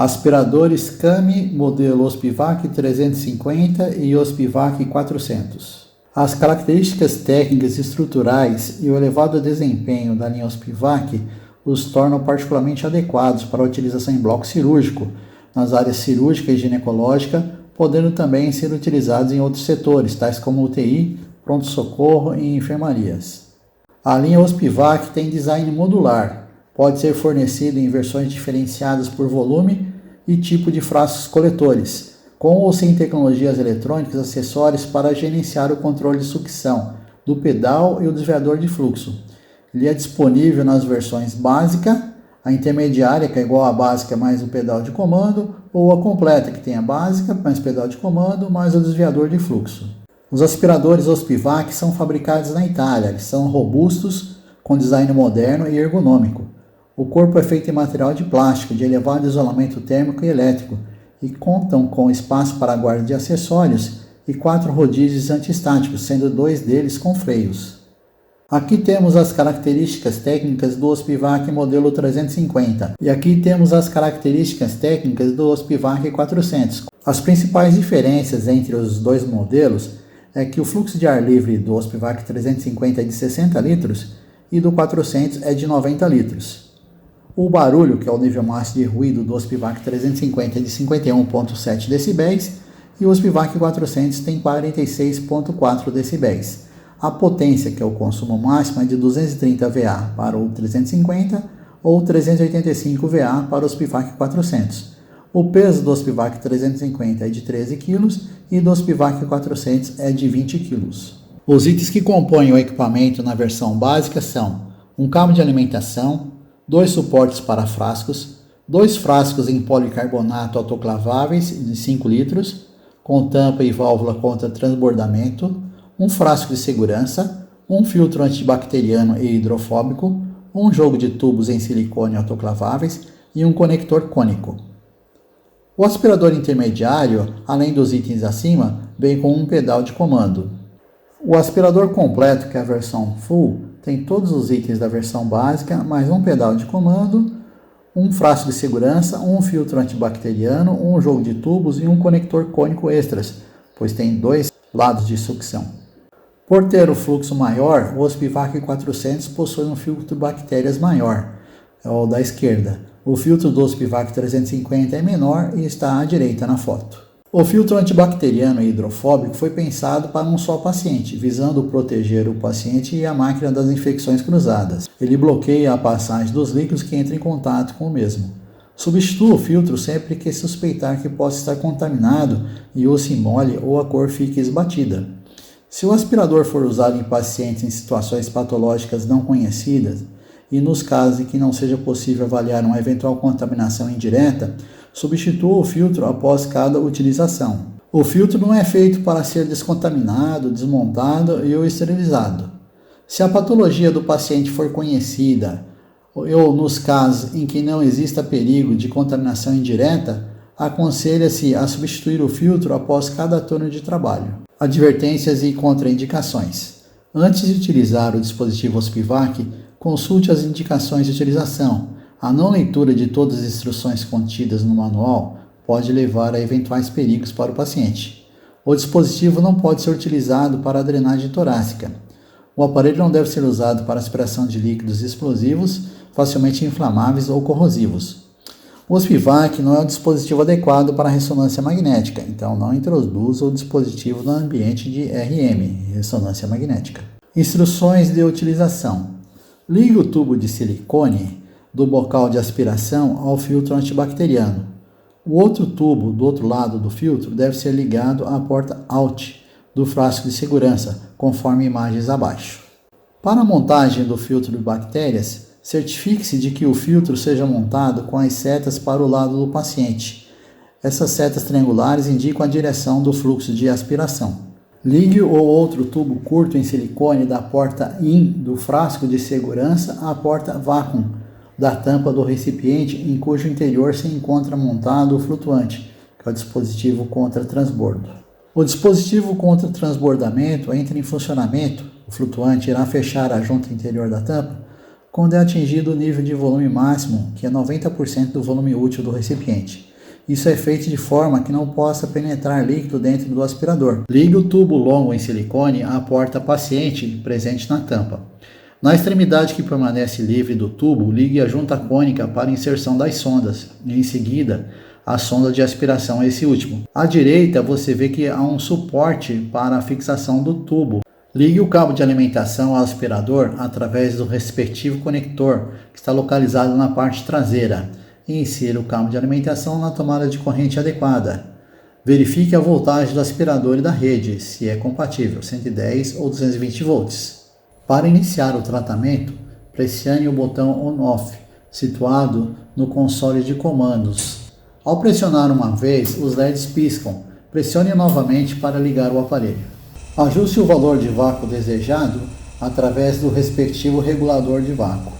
Aspiradores Cami modelo Ospivac 350 e Ospivac 400. As características técnicas e estruturais e o elevado desempenho da linha Ospivac os tornam particularmente adequados para a utilização em bloco cirúrgico, nas áreas cirúrgica e ginecológica, podendo também ser utilizados em outros setores, tais como UTI, pronto-socorro e enfermarias. A linha Ospivac tem design modular, pode ser fornecido em versões diferenciadas por volume e tipo de frascos coletores, com ou sem tecnologias eletrônicas acessórias para gerenciar o controle de sucção do pedal e o desviador de fluxo. Ele é disponível nas versões básica, a intermediária, que é igual à básica mais o pedal de comando, ou a completa, que tem a básica mais pedal de comando mais o desviador de fluxo. Os aspiradores Ospivac são fabricados na Itália, eles são robustos, com design moderno e ergonômico. O corpo é feito em material de plástico, de elevado isolamento térmico e elétrico, e contam com espaço para guarda de acessórios e 4 rodízios antiestáticos, sendo 2 deles com freios. Aqui temos as características técnicas do Ospivac modelo 350 e aqui temos as características técnicas do Ospivac 400. As principais diferenças entre os dois modelos é que o fluxo de ar livre do Ospivac 350 é de 60 litros e do 400 é de 90 litros. O barulho, que é o nível máximo de ruído do Ospivac 350 é de 51,7 dB e o Ospivac 400 tem 46,4 dB. A potência, que é o consumo máximo, é de 230 VA para o 350 ou 385 VA para o Ospivac 400. O peso do Ospivac 350 é de 13 kg e do Ospivac 400 é de 20 kg. Os itens que compõem o equipamento na versão básica são um cabo de alimentação, 2 suportes para frascos, 2 frascos em policarbonato autoclaváveis de 5 litros, com tampa e válvula contra transbordamento, um frasco de segurança, um filtro antibacteriano e hidrofóbico, um jogo de tubos em silicone autoclaváveis e um conector cônico. O aspirador intermediário, além dos itens acima, vem com um pedal de comando. O aspirador completo, que é a versão Full, tem todos os itens da versão básica, mais um pedal de comando, um frasco de segurança, um filtro antibacteriano, um jogo de tubos e um conector cônico extras, pois tem 2 lados de sucção. Por ter o fluxo maior, o Ospivac 400 possui um filtro de bactérias maior, é o da esquerda. O filtro do Ospivac 350 é menor e está à direita na foto. O filtro antibacteriano e hidrofóbico foi pensado para um só paciente, visando proteger o paciente e a máquina das infecções cruzadas. Ele bloqueia a passagem dos líquidos que entram em contato com o mesmo. Substitua o filtro sempre que suspeitar que possa estar contaminado e ou se molhe ou a cor fique esbatida. Se o aspirador for usado em pacientes em situações patológicas não conhecidas e nos casos em que não seja possível avaliar uma eventual contaminação indireta, substitua o filtro após cada utilização. O filtro não é feito para ser descontaminado, desmontado e ou esterilizado. Se a patologia do paciente for conhecida ou nos casos em que não exista perigo de contaminação indireta, aconselha-se a substituir o filtro após cada turno de trabalho. Advertências e contraindicações. Antes de utilizar o dispositivo Ospivac, consulte as indicações de utilização. A não leitura de todas as instruções contidas no manual pode levar a eventuais perigos para o paciente. O dispositivo não pode ser utilizado para a drenagem torácica. O aparelho não deve ser usado para aspiração de líquidos explosivos, facilmente inflamáveis ou corrosivos. O Ospivac não é um dispositivo adequado para ressonância magnética, então não introduza o dispositivo no ambiente de RM, ressonância magnética. Instruções de utilização. Ligue o tubo de silicone do bocal de aspiração ao filtro antibacteriano. O outro tubo do outro lado do filtro deve ser ligado à porta OUT do frasco de segurança, conforme imagens abaixo. Para a montagem do filtro de bactérias, certifique-se de que o filtro seja montado com as setas para o lado do paciente. Essas setas triangulares indicam a direção do fluxo de aspiração. Ligue o outro tubo curto em silicone da porta IN do frasco de segurança à porta vácuo da tampa do recipiente em cujo interior se encontra montado o flutuante, que é o dispositivo contra transbordo. O dispositivo contra transbordamento entra em funcionamento. O flutuante irá fechar a junta interior da tampa quando é atingido o nível de volume máximo, que é 90% do volume útil do recipiente. Isso é feito de forma que não possa penetrar líquido dentro do aspirador. Ligue o tubo longo em silicone à porta paciente presente na tampa. Na extremidade que permanece livre do tubo, ligue a junta cônica para inserção das sondas e, em seguida, a sonda de aspiração, esse último. À direita, você vê que há um suporte para a fixação do tubo. Ligue o cabo de alimentação ao aspirador através do respectivo conector, que está localizado na parte traseira, e insira o cabo de alimentação na tomada de corrente adequada. Verifique a voltagem do aspirador e da rede, se é compatível, 110 ou 220 volts. Para iniciar o tratamento, pressione o botão On-Off, situado no console de comandos. Ao pressionar uma vez, os LEDs piscam. Pressione novamente para ligar o aparelho. Ajuste o valor de vácuo desejado através do respectivo regulador de vácuo.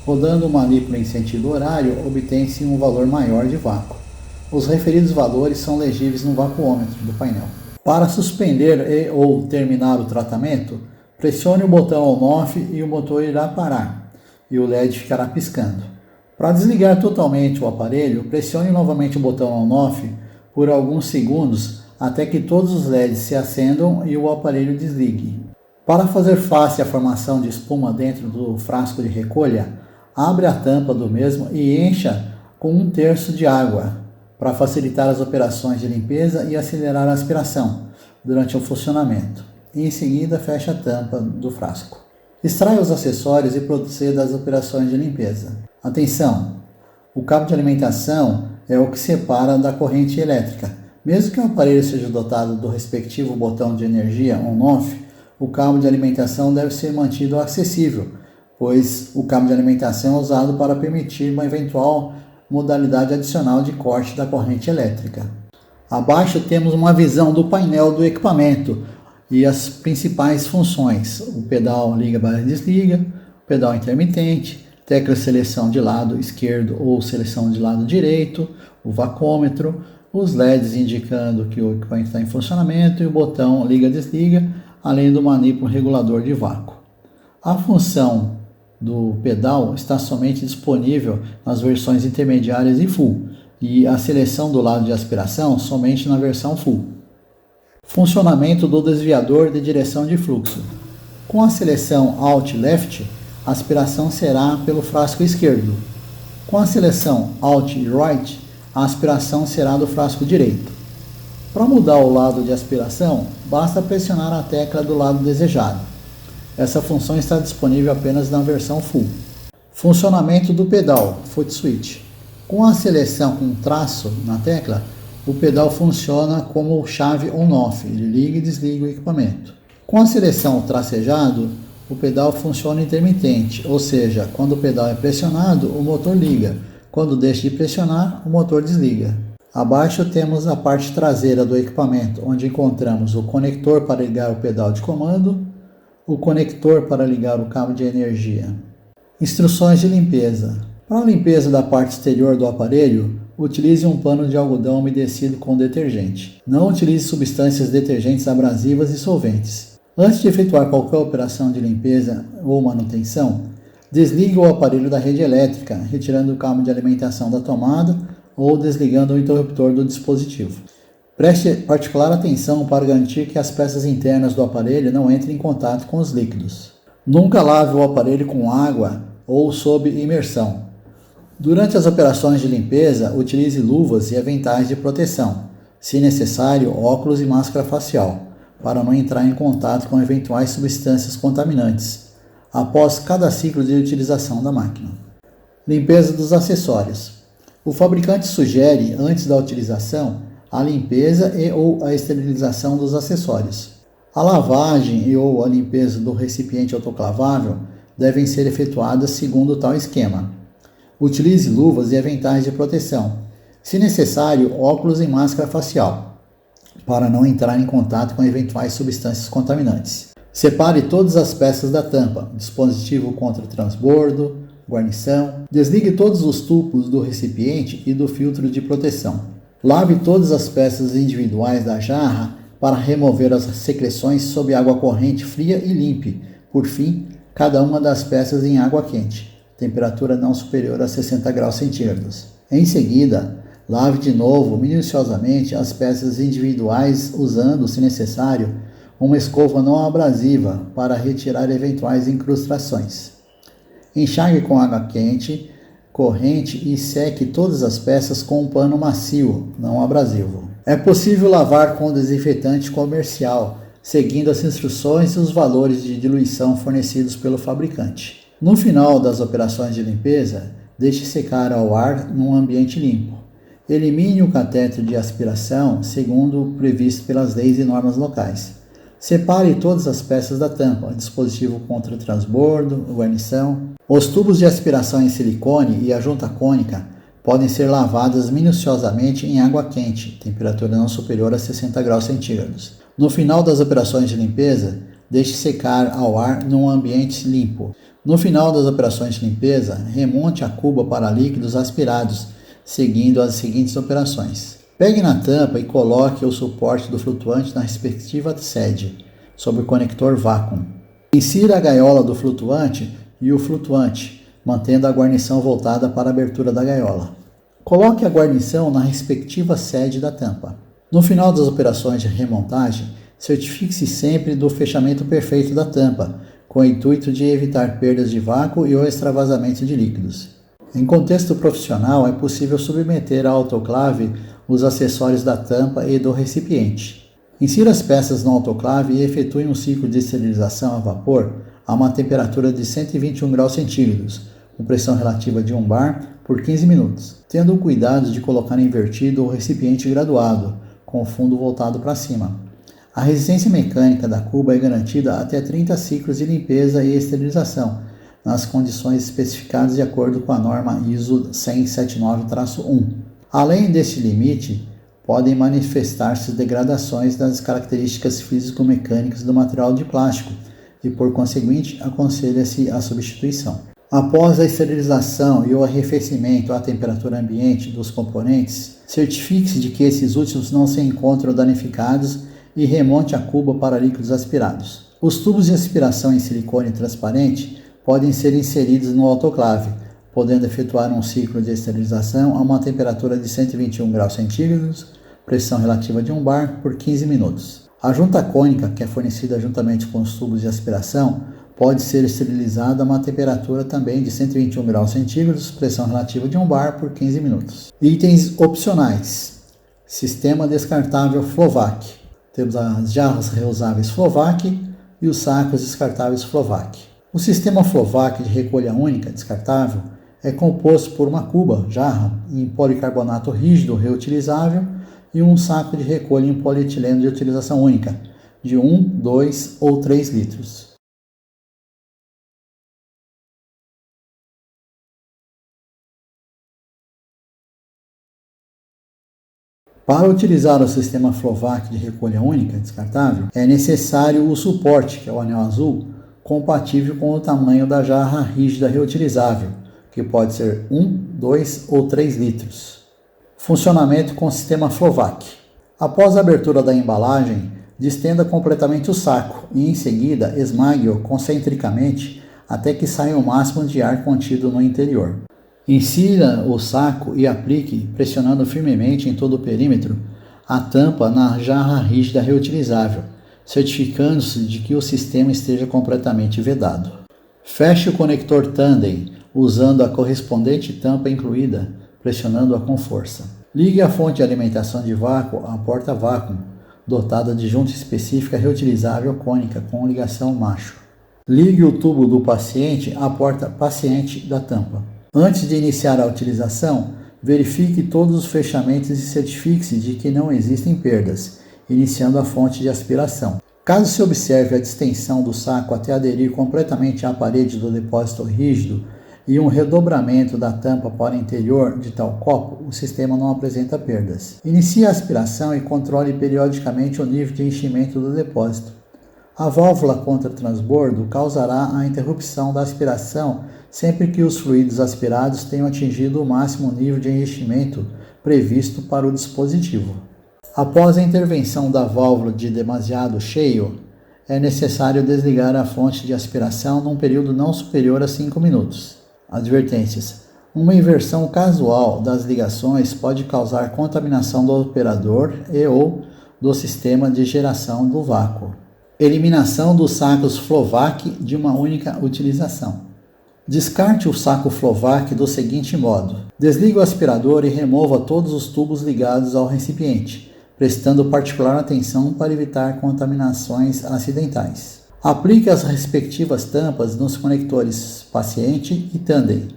Rodando o manípulo em sentido horário, obtém-se um valor maior de vácuo. Os referidos valores são legíveis no vacuômetro do painel. Para suspender ou terminar o tratamento, pressione o botão On-Off e o motor irá parar, e o LED ficará piscando. Para desligar totalmente o aparelho, pressione novamente o botão On-Off por alguns segundos até que todos os LEDs se acendam e o aparelho desligue. Para fazer face à formação de espuma dentro do frasco de recolha, abre a tampa do mesmo e encha com 1/3 de água, para facilitar as operações de limpeza e acelerar a aspiração durante o funcionamento. E em seguida, feche a tampa do frasco. Extraia os acessórios e proceda às operações de limpeza. Atenção! O cabo de alimentação é o que separa da corrente elétrica. Mesmo que o aparelho seja dotado do respectivo botão de energia On-Off, o cabo de alimentação deve ser mantido acessível, pois o cabo de alimentação é usado para permitir uma eventual modalidade adicional de corte da corrente elétrica. Abaixo temos uma visão do painel do equipamento e as principais funções: o pedal liga/desliga, o pedal intermitente, tecla seleção de lado esquerdo ou seleção de lado direito, o vacômetro, os LEDs indicando que o equipamento está em funcionamento e o botão liga/desliga, além do manípulo regulador de vácuo. A função do pedal está somente disponível nas versões intermediárias e Full, e a seleção do lado de aspiração somente na versão Full. Funcionamento do desviador de direção de fluxo. Com a seleção Alt-Left, a aspiração será pelo frasco esquerdo. Com a seleção Alt-Right, a aspiração será do frasco direito. Para mudar o lado de aspiração, basta pressionar a tecla do lado desejado. Essa função está disponível apenas na versão Full. Funcionamento do pedal, Foot Switch. Com a seleção com traço na tecla, o pedal funciona como chave On-Off, ele liga e desliga o equipamento. Com a seleção tracejado, o pedal funciona intermitente, ou seja, quando o pedal é pressionado, o motor liga. Quando deixa de pressionar, o motor desliga. Abaixo temos a parte traseira do equipamento, onde encontramos o conector para ligar o pedal de comando, o conector para ligar o cabo de energia. Instruções de limpeza. Para a limpeza da parte exterior do aparelho, utilize um pano de algodão umedecido com detergente. Não utilize substâncias detergentes abrasivas e solventes. Antes de efetuar qualquer operação de limpeza ou manutenção, desligue o aparelho da rede elétrica, retirando o cabo de alimentação da tomada ou desligando o interruptor do dispositivo. Preste particular atenção para garantir que as peças internas do aparelho não entrem em contato com os líquidos. Nunca lave o aparelho com água ou sob imersão. Durante as operações de limpeza, utilize luvas e aventais de proteção, se necessário, óculos e máscara facial, para não entrar em contato com eventuais substâncias contaminantes, após cada ciclo de utilização da máquina. Limpeza dos acessórios. O fabricante sugere, antes da utilização, a limpeza e ou a esterilização dos acessórios. A lavagem e ou a limpeza do recipiente autoclavável devem ser efetuadas segundo tal esquema. Utilize luvas e aventais de proteção, se necessário, óculos e máscara facial, para não entrar em contato com eventuais substâncias contaminantes. Separe todas as peças da tampa, dispositivo contra transbordo, guarnição. Desligue todos os tubos do recipiente e do filtro de proteção. Lave todas as peças individuais da jarra para remover as secreções sob água corrente fria e limpe, por fim, cada uma das peças em água quente, temperatura não superior a 60 graus centígrados. Em seguida, Lave de novo, minuciosamente, as peças individuais usando, se necessário, uma escova não abrasiva para retirar eventuais incrustações. Enxague com água quente, corrente e seque todas as peças com um pano macio, não abrasivo. É possível lavar com desinfetante comercial, seguindo as instruções e os valores de diluição fornecidos pelo fabricante. No final das operações de limpeza, deixe secar ao ar num ambiente limpo. Elimine o catéter de aspiração, segundo o previsto pelas leis e normas locais. Separe todas as peças da tampa, dispositivo contra transbordo, guarnição. Os tubos de aspiração em silicone e a junta cônica podem ser lavadas minuciosamente em água quente, temperatura não superior a 60 graus centígrados. No final das operações de limpeza, deixe secar ao ar num ambiente limpo. No final das operações de limpeza, remonte a cuba para líquidos aspirados, seguindo as seguintes operações. Pegue na tampa e coloque o suporte do flutuante na respectiva sede, sobre o conector vácuo. Insira a gaiola do flutuante e o flutuante, mantendo a guarnição voltada para a abertura da gaiola. Coloque a guarnição na respectiva sede da tampa. No final das operações de remontagem, certifique-se sempre do fechamento perfeito da tampa, com o intuito de evitar perdas de vácuo e o extravasamento de líquidos. Em contexto profissional, é possível submeter à autoclave os acessórios da tampa e do recipiente. Insira as peças no autoclave e efetue um ciclo de esterilização a vapor a uma temperatura de 121 graus centígrados, com pressão relativa de 1 bar, por 15 minutos, tendo o cuidado de colocar invertido o recipiente graduado, com o fundo voltado para cima. A resistência mecânica da cuba é garantida até 30 ciclos de limpeza e esterilização, nas condições especificadas de acordo com a norma ISO 10079-1. Além deste limite, podem manifestar-se degradações das características físico-mecânicas do material de plástico e, por conseguinte, aconselha-se a substituição. Após a esterilização e o arrefecimento à temperatura ambiente dos componentes, certifique-se de que esses últimos não se encontram danificados e remonte a cuba para líquidos aspirados. Os tubos de aspiração em silicone transparente podem ser inseridos no autoclave, podendo efetuar um ciclo de esterilização a uma temperatura de 121 graus centígrados, pressão relativa de 1 bar, por 15 minutos. A junta cônica, que é fornecida juntamente com os tubos de aspiração, pode ser esterilizada a uma temperatura também de 121 graus centígrados, pressão relativa de 1 bar, por 15 minutos. Itens opcionais. Sistema descartável Flovac. Temos as jarras reusáveis Flovac e os sacos descartáveis Flovac. O sistema Flovac de recolha única descartável é composto por uma cuba, jarra, em policarbonato rígido reutilizável e um saco de recolha em polietileno de utilização única, de 1, 2 ou 3 litros. Para utilizar o sistema Flovac de recolha única descartável, é necessário o suporte, que é o anel azul, compatível com o tamanho da jarra rígida reutilizável, que pode ser 1, 2 ou 3 litros. Funcionamento com o sistema Flovac. Após a abertura da embalagem, distenda completamente o saco e, em seguida, esmague-o concentricamente até que saia o máximo de ar contido no interior. Insira o saco e aplique, pressionando firmemente em todo o perímetro, a tampa na jarra rígida reutilizável, certificando-se de que o sistema esteja completamente vedado. Feche o conector tandem, usando a correspondente tampa incluída, pressionando-a com força. Ligue a fonte de alimentação de vácuo à porta vácuo, dotada de junta específica reutilizável cônica com ligação macho. Ligue o tubo do paciente à porta paciente da tampa. Antes de iniciar a utilização, verifique todos os fechamentos e certifique-se de que não existem perdas, iniciando a fonte de aspiração. Caso se observe a distensão do saco até aderir completamente à parede do depósito rígido e um redobramento da tampa para o interior de tal copo, o sistema não apresenta perdas. Inicie a aspiração e controle periodicamente o nível de enchimento do depósito. A válvula contra transbordo causará a interrupção da aspiração sempre que os fluidos aspirados tenham atingido o máximo nível de enchimento previsto para o dispositivo. Após a intervenção da válvula de demasiado cheio, é necessário desligar a fonte de aspiração num período não superior a 5 minutos. Advertências. Uma inversão casual das ligações pode causar contaminação do operador e/ou do sistema de geração do vácuo. Eliminação dos sacos Flovac de uma única utilização. Descarte o saco Flovac do seguinte modo: desligue o aspirador e remova todos os tubos ligados ao recipiente, prestando particular atenção para evitar contaminações acidentais. Aplique as respectivas tampas nos conectores paciente e tandem,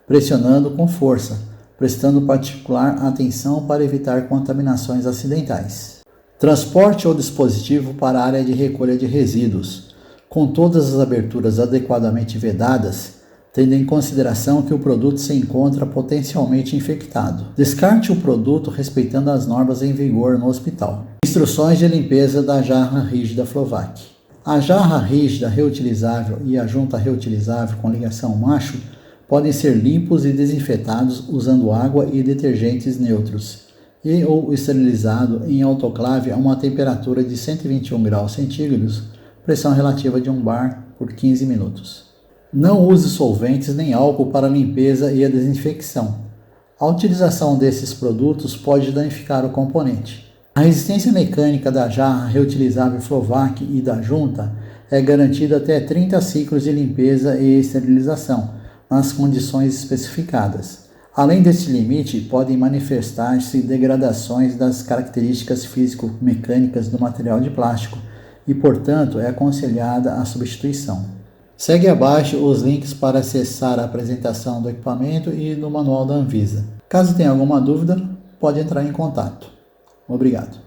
pressionando com força, prestando particular atenção para evitar contaminações acidentais. Transporte o dispositivo para a área de recolha de resíduos, com todas as aberturas adequadamente vedadas, tendo em consideração que o produto se encontra potencialmente infectado. Descarte o produto respeitando as normas em vigor no hospital. Instruções de limpeza da jarra rígida Flovac. A jarra rígida reutilizável e a junta reutilizável com ligação macho podem ser limpos e desinfetados usando água e detergentes neutros e ou esterilizado em autoclave a uma temperatura de 121 graus centígrados, pressão relativa de 1 bar por 15 minutos. Não use solventes nem álcool para a limpeza e a desinfecção. A utilização desses produtos pode danificar o componente. A resistência mecânica da jarra reutilizável Flovac e da junta é garantida até 30 ciclos de limpeza e esterilização, nas condições especificadas. Além deste limite, podem manifestar-se degradações das características físico-mecânicas do material de plástico e, portanto, é aconselhada a substituição. Segue abaixo os links para acessar a apresentação do equipamento e do manual da Anvisa. Caso tenha alguma dúvida, pode entrar em contato. Obrigado.